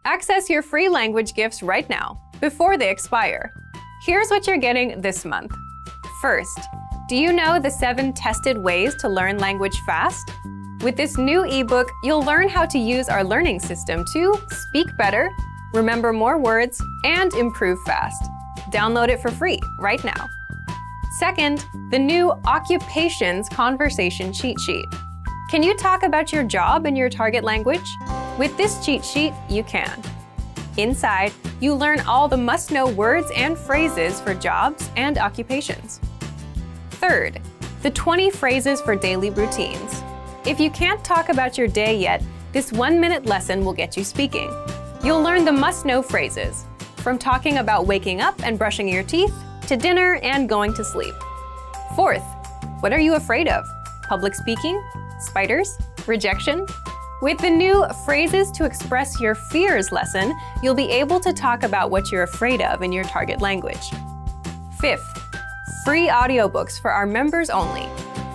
Access your free language gifts right now, before they expire. Here's what you're getting this month. First, do you know the 7 tested ways to learn language fast? With this new ebook, you'll learn how to use our learning system to speak better, remember more words, and improve fast. Download it for free right now. Second, the new Occupations Conversation Cheat Sheet. Can you talk about your job in your target language? With this cheat sheet, you can. Inside, you learn all the must-know words and phrases for jobs and occupations. Third, the 20 phrases for daily routines. If you can't talk about your day yet, this 1-minute lesson will get you speaking. You'll learn the must-know phrases, from talking about waking up and brushing your teeth, to dinner and going to sleep. Fourth, what are you afraid of? Public speaking? Spiders? Rejection? With the new Phrases to Express Your Fears lesson, you'll be able to talk about what you're afraid of in your target language. Fifth, free audiobooks for our members only.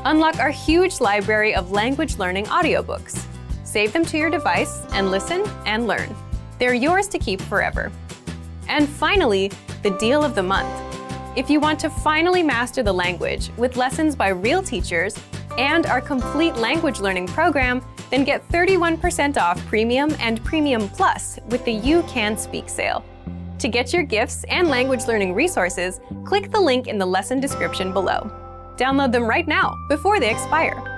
Unlock our huge library of language learning audiobooks. Save them to your device and listen and learn. They're yours to keep forever. And finally, the deal of the month. If you want to finally master the language with lessons by real teachers and our complete language learning program, then get 31% off Premium and Premium Plus with the You Can Speak sale. To get your gifts and language learning resources, click the link in the lesson description below. Download them right now, before they expire.